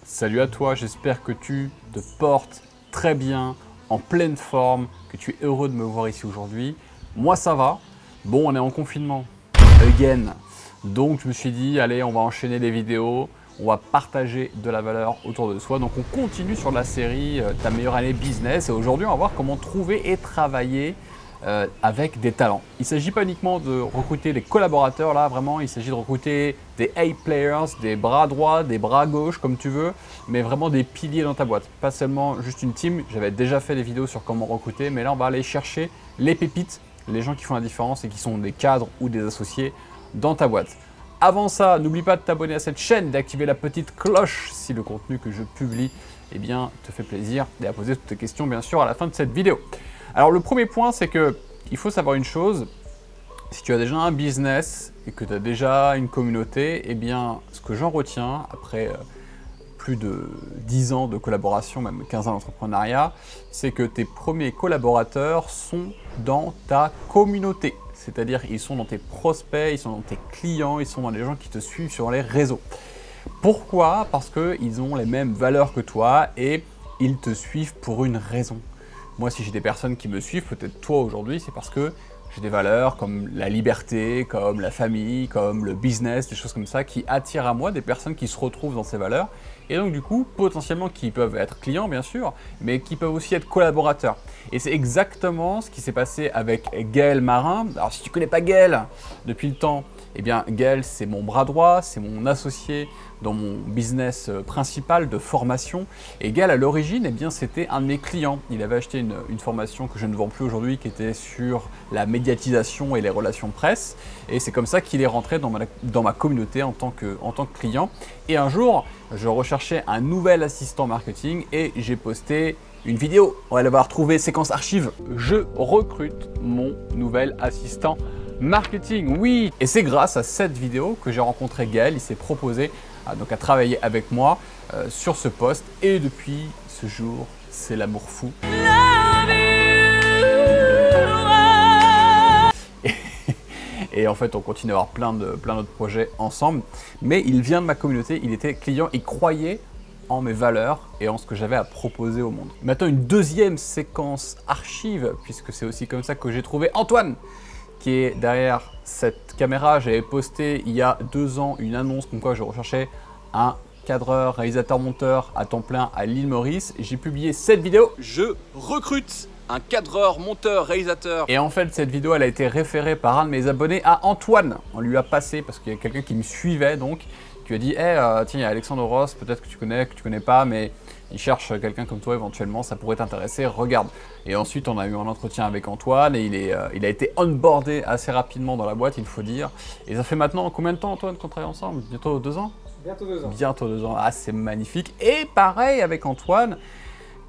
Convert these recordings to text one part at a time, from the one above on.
Salut à toi, j'espère que tu te portes très bien, en pleine forme, que tu es heureux de me voir ici aujourd'hui. Moi ça va. Bon, on est en confinement, again. Donc je me suis dit, allez, on va enchaîner les vidéos, on va partager de la valeur autour de soi. Donc on continue sur la série Ta meilleure année business. Et aujourd'hui, on va voir comment trouver et travailler avec des talents. Il ne s'agit pas uniquement de recruter des collaborateurs, là vraiment, il s'agit de recruter des A-players, des bras droits, des bras gauches, comme tu veux, mais vraiment des piliers dans ta boîte. Pas seulement juste une team, j'avais déjà fait des vidéos sur comment recruter, mais là on va aller chercher les pépites, les gens qui font la différence et qui sont des cadres ou des associés dans ta boîte. Avant ça, n'oublie pas de t'abonner à cette chaîne, d'activer la petite cloche si le contenu que je publie eh bien, te fait plaisir et à poser toutes tes questions bien sûr à la fin de cette vidéo. Alors le premier point, c'est qu'il faut savoir une chose, si tu as déjà un business et que tu as déjà une communauté, eh bien ce que j'en retiens après plus de 10 ans de collaboration, même 15 ans d'entrepreneuriat, c'est que tes premiers collaborateurs sont dans ta communauté. C'est-à-dire ils sont dans tes prospects, ils sont dans tes clients, ils sont dans les gens qui te suivent sur les réseaux. Pourquoi? Parce qu'ils ont les mêmes valeurs que toi et ils te suivent pour une raison. Moi, si j'ai des personnes qui me suivent, peut-être toi aujourd'hui, c'est parce que j'ai des valeurs comme la liberté, comme la famille, comme le business, des choses comme ça qui attirent à moi des personnes qui se retrouvent dans ces valeurs et donc du coup, potentiellement qui peuvent être clients bien sûr, mais qui peuvent aussi être collaborateurs. Et c'est exactement ce qui s'est passé avec Gaël Marin. Alors si tu ne connais pas Gaël depuis le temps, eh bien Gaël c'est mon bras droit, c'est mon associé dans mon business principal de formation. Et Gaël à l'origine, eh bien c'était un de mes clients. Il avait acheté une formation que je ne vends plus aujourd'hui qui était sur la médiatisation et les relations presse. Et c'est comme ça qu'il est rentré dans ma communauté en tant que client. Et un jour, je recherchais un nouvel assistant marketing et j'ai posté une vidéo. On va aller voir, trouver séquence archive. Je recrute mon nouvel assistant marketing, oui. Et c'est grâce à cette vidéo que j'ai rencontré Gaël. Il s'est proposé à travailler avec moi sur ce poste. Et depuis ce jour, c'est l'amour fou. Et en fait, on continue à avoir plein d'autres projets ensemble. Mais il vient de ma communauté, il était client, il croyait en mes valeurs et en ce que j'avais à proposer au monde. Maintenant, une deuxième séquence archive, puisque c'est aussi comme ça que j'ai trouvé Antoine, qui est derrière cette caméra. J'avais posté il y a 2 ans une annonce comme quoi je recherchais un cadreur, réalisateur, monteur à temps plein à l'île Maurice. J'ai publié cette vidéo. Je recrute un cadreur, monteur, réalisateur. Et en fait, cette vidéo, elle a été référée par un de mes abonnés à Antoine. On lui a passé parce qu'il y a quelqu'un qui me suivait donc, qui lui a dit hey, tiens, il y a Alexandre Ross, peut-être que tu connais pas, mais il cherche quelqu'un comme toi éventuellement, ça pourrait t'intéresser, regarde. Et ensuite, on a eu un entretien avec Antoine et il a été onboardé assez rapidement dans la boîte, il faut dire. Et ça fait maintenant combien de temps, Antoine, qu'on travaille ensemble? Bientôt 2 ans? Bientôt 2 ans. Bientôt 2 ans, ah c'est magnifique. Et pareil avec Antoine,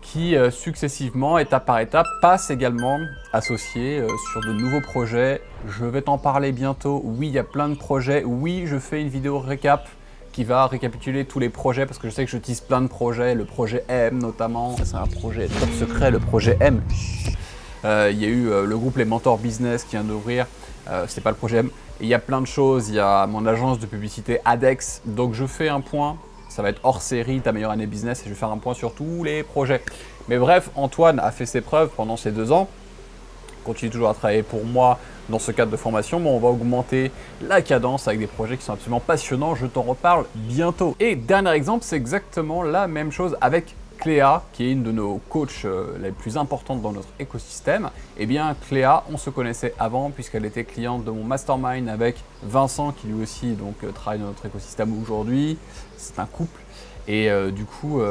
qui successivement, étape par étape, passe également associé sur de nouveaux projets. Je vais t'en parler bientôt. Oui, il y a plein de projets. Oui, je fais une vidéo récap qui va récapituler tous les projets parce que je sais que j'utilise plein de projets. Le projet M notamment, c'est un projet top secret, le projet M. Il y a eu le groupe Les Mentors Business qui vient d'ouvrir. C'est pas le projet M. Et il y a plein de choses. Il y a mon agence de publicité Adex. Donc je fais un point. Ça va être hors série, ta meilleure année business, et je vais faire un point sur tous les projets. Mais bref, Antoine a fait ses preuves pendant ces 2 ans. Il continue toujours à travailler pour moi dans ce cadre de formation, mais on va augmenter la cadence avec des projets qui sont absolument passionnants. Je t'en reparle bientôt. Et dernier exemple, c'est exactement la même chose avec Cléa, qui est une de nos coachs les plus importantes dans notre écosystème. Eh bien, Cléa, on se connaissait avant puisqu'elle était cliente de mon mastermind avec Vincent, qui lui aussi donc, travaille dans notre écosystème aujourd'hui. C'est un couple. Et du coup,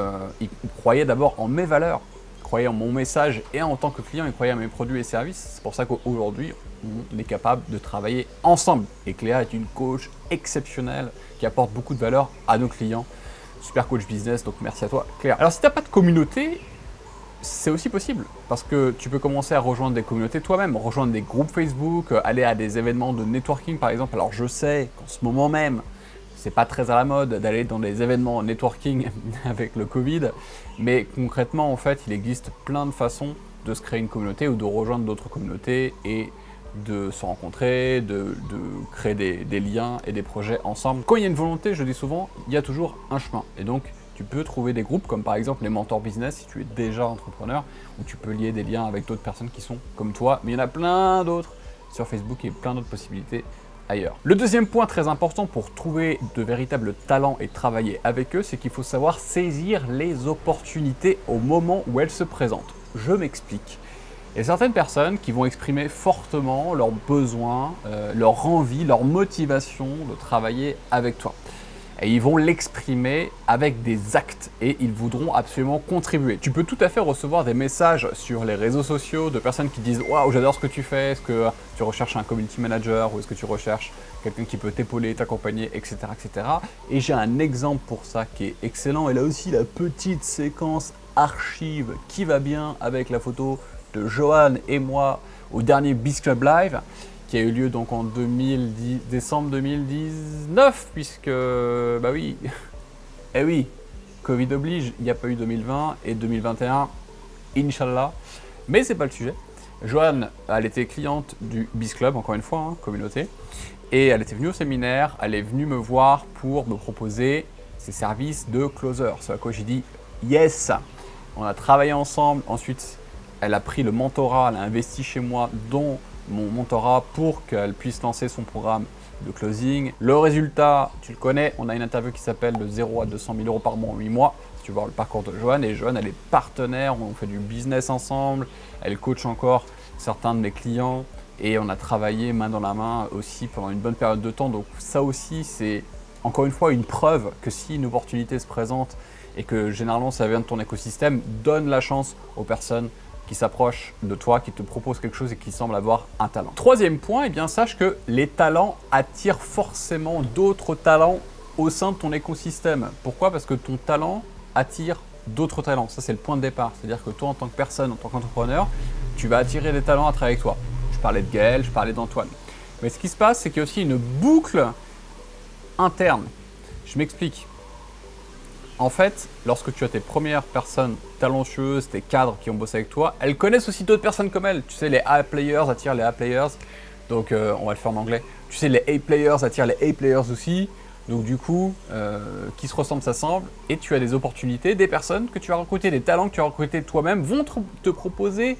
il croyait d'abord en mes valeurs, il croyait en mon message et en tant que client, il croyait en mes produits et services. C'est pour ça qu'aujourd'hui, on est capable de travailler ensemble. Et Cléa est une coach exceptionnelle qui apporte beaucoup de valeur à nos clients. Super coach business, donc merci à toi Cléa. Alors si tu n'as pas de communauté, c'est aussi possible parce que tu peux commencer à rejoindre des communautés toi-même, rejoindre des groupes Facebook, aller à des événements de networking par exemple. Alors je sais qu'en ce moment même, c'est pas très à la mode d'aller dans des événements networking avec le Covid, mais concrètement en fait il existe plein de façons de se créer une communauté ou de rejoindre d'autres communautés et de se rencontrer, de créer des liens et des projets ensemble. Quand il y a une volonté, je dis souvent, il y a toujours un chemin. Et donc, Tu peux trouver des groupes comme par exemple les mentors business si tu es déjà entrepreneur, où tu peux lier des liens avec d'autres personnes qui sont comme toi, mais il y en a plein d'autres sur Facebook et plein d'autres possibilités ailleurs. Le deuxième point très important pour trouver de véritables talents et travailler avec eux, c'est qu'il faut savoir saisir les opportunités au moment où elles se présentent. Je m'explique. Il y a certaines personnes qui vont exprimer fortement leurs besoins, leur envie, leur motivation de travailler avec toi. Et ils vont l'exprimer avec des actes et ils voudront absolument contribuer. Tu peux tout à fait recevoir des messages sur les réseaux sociaux de personnes qui disent « Waouh, j'adore ce que tu fais, est-ce que tu recherches un community manager ou est-ce que tu recherches quelqu'un qui peut t'épauler, t'accompagner, etc. etc. » Et j'ai un exemple pour ça qui est excellent. Et là aussi, la petite séquence archive qui va bien avec la photo de Johan et moi au dernier Biz Club Live, qui a eu lieu donc en décembre 2019, puisque, bah oui, eh oui, Covid oblige, il n'y a pas eu 2020 et 2021, Inch'Allah, mais c'est pas le sujet. Joanne, elle était cliente du Biz Club, encore une fois, hein, communauté, et elle était venue au séminaire, elle est venue me voir pour me proposer ses services de closer, ce à quoi j'ai dit yes. On a travaillé ensemble, ensuite elle a pris le mentorat, elle a investi chez moi, dont mon mentorat pour qu'elle puisse lancer son programme de closing. Le résultat, tu le connais, on a une interview qui s'appelle de 0 à 200 000 € par mois en 8 mois. Si tu veux voir le parcours de Joanne, et Joanne, elle est partenaire, on fait du business ensemble, elle coach encore certains de mes clients et on a travaillé main dans la main aussi pendant une bonne période de temps. Donc ça aussi, c'est encore une fois une preuve que si une opportunité se présente et que généralement ça vient de ton écosystème, donne la chance aux personnes qui s'approche de toi, qui te propose quelque chose et qui semble avoir un talent. Troisième point, eh bien, sache que les talents attirent forcément d'autres talents au sein de ton écosystème. Pourquoi? Parce que ton talent attire d'autres talents. Ça, c'est le point de départ. C'est-à-dire que toi, en tant que personne, en tant qu'entrepreneur, tu vas attirer des talents à travailler avec toi. Je parlais de Gaël, je parlais d'Antoine. Mais ce qui se passe, c'est qu'il y a aussi une boucle interne. Je m'explique. En fait, lorsque tu as tes premières personnes talentueuses, tes cadres qui ont bossé avec toi, elles connaissent aussi d'autres personnes comme elles. Tu sais, les A players attirent les A players, donc on va le faire en anglais. Tu sais, les A players attirent les A players aussi, donc du coup, qui se ressemblent s'assemblent, et tu as des opportunités, des personnes que tu as recrutées, des talents que tu as recrutés toi-même vont te proposer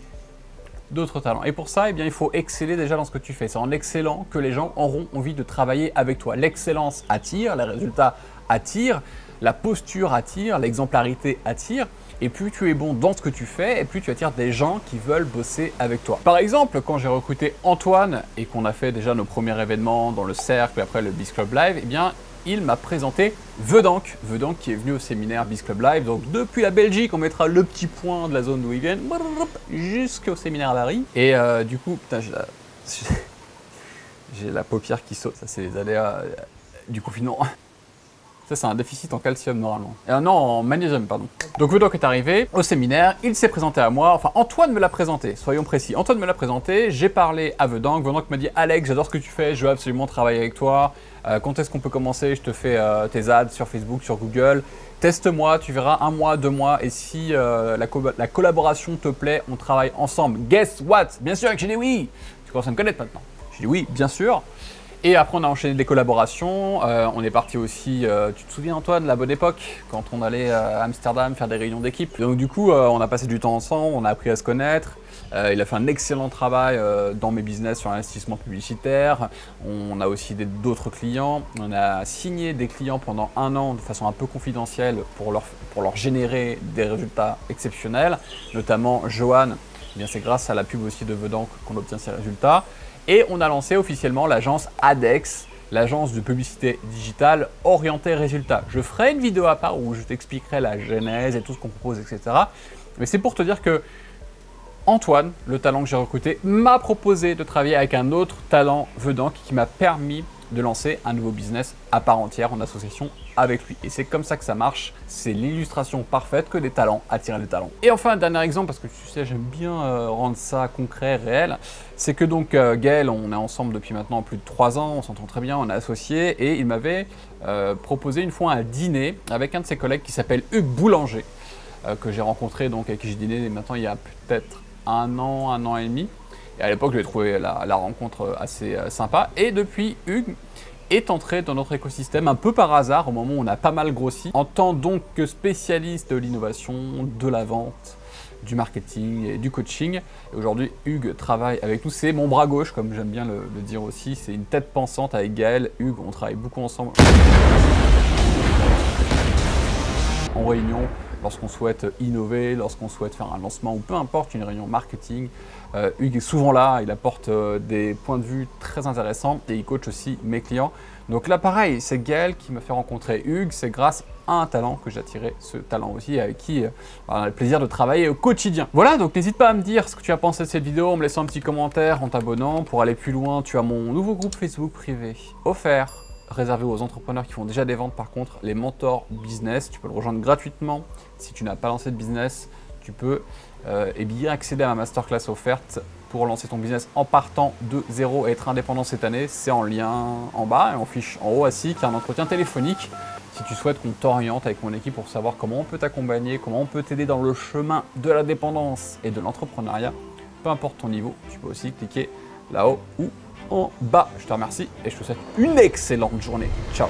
d'autres talents. Et pour ça, eh bien, il faut exceller déjà dans ce que tu fais. C'est en excellant que les gens auront envie de travailler avec toi. L'excellence attire, les résultats attirent, la posture attire, l'exemplarité attire, et plus tu es bon dans ce que tu fais, et plus tu attires des gens qui veulent bosser avec toi. Par exemple, quand j'ai recruté Antoine et qu'on a fait déjà nos premiers événements dans le cercle et après le Biz Club Live, eh bien, il m'a présenté Vedank qui est venu au séminaire Biz Club Live. Donc depuis la Belgique, on mettra le petit point de la zone d'où ils viennent jusqu'au séminaire Larry. Et du coup, putain, j'ai la paupière qui saute. Ça, c'est les aléas du confinement. Ça, c'est un déficit en calcium normalement. Non, en magnésium, pardon. Donc Vedank est arrivé au séminaire, il s'est présenté à moi, enfin Antoine me l'a présenté, soyons précis. Antoine me l'a présenté, j'ai parlé à Vedank m'a dit « Alex, j'adore ce que tu fais, je veux absolument travailler avec toi. Quand est-ce qu'on peut commencer? Je te fais tes ads sur Facebook, sur Google. Teste-moi, tu verras 1 mois, 2 mois, et si la collaboration te plaît, on travaille ensemble. Guess what? Bien sûr que j'ai dit oui. Tu commences à me connaître maintenant. J'ai dit oui, bien sûr. Et après, on a enchaîné des collaborations. On est parti aussi, tu te souviens Antoine, la bonne époque, quand on allait à Amsterdam faire des réunions d'équipe. Donc du coup, on a passé du temps ensemble, on a appris à se connaître. Il a fait un excellent travail dans mes business sur l'investissement publicitaire. On a aussi d'autres clients. On a signé des clients pendant 1 an de façon un peu confidentielle pour leur générer des résultats exceptionnels. Notamment Johan, eh bien c'est grâce à la pub aussi de Vedank qu'on obtient ces résultats. Et on a lancé officiellement l'agence ADEX, l'agence de publicité digitale orientée résultats. Je ferai une vidéo à part où je t'expliquerai la genèse et tout ce qu'on propose, etc. Mais c'est pour te dire que Antoine, le talent que j'ai recruté, m'a proposé de travailler avec un autre talent Vedank qui m'a permis de lancer un nouveau business à part entière en association avec lui. Et c'est comme ça que ça marche. C'est l'illustration parfaite que les talents attirent les talents. Et enfin, un dernier exemple, parce que tu sais, j'aime bien rendre ça concret, réel, c'est que donc Gaël, on est ensemble depuis maintenant plus de 3 ans, on s'entend très bien, on est associés, et il m'avait proposé une fois un dîner avec un de ses collègues qui s'appelle Hugues Boulanger, que j'ai rencontré, donc avec qui j'ai dîné maintenant il y a peut-être 1 an et demi. Et à l'époque, j'ai trouvé la rencontre assez sympa. Et depuis, Hugues, est entré dans notre écosystème un peu par hasard au moment où on a pas mal grossi, en tant donc que spécialiste de l'innovation, de la vente, du marketing et du coaching. Et aujourd'hui, Hugues travaille avec nous. C'est mon bras gauche, comme j'aime bien le dire aussi. C'est une tête pensante avec Gaël. Hugues, on travaille beaucoup ensemble en réunion, lorsqu'on souhaite innover, lorsqu'on souhaite faire un lancement ou peu importe, une réunion marketing. Hugues est souvent là, il apporte des points de vue très intéressants et il coach aussi mes clients. Donc là pareil, c'est Gaël qui m'a fait rencontrer Hugues, c'est grâce à un talent que j'ai attiré ce talent aussi, avec qui on a le plaisir de travailler au quotidien. Voilà, donc n'hésite pas à me dire ce que tu as pensé de cette vidéo en me laissant un petit commentaire, en t'abonnant. Pour aller plus loin, tu as mon nouveau groupe Facebook privé offert, réservé aux entrepreneurs qui font déjà des ventes. Par contre, les mentors business, tu peux le rejoindre gratuitement. Si tu n'as pas lancé de business, tu peux bien accéder à ma masterclass offerte pour lancer ton business en partant de zéro et être indépendant cette année. C'est en lien en bas et en fiche en haut ainsi qu'un entretien téléphonique si tu souhaites qu'on t'oriente avec mon équipe pour savoir comment on peut t'accompagner, comment on peut t'aider dans le chemin de la dépendance et de l'entrepreneuriat. Peu importe ton niveau, tu peux aussi cliquer là-haut ou en bas. Je te remercie et je te souhaite une excellente journée. Ciao.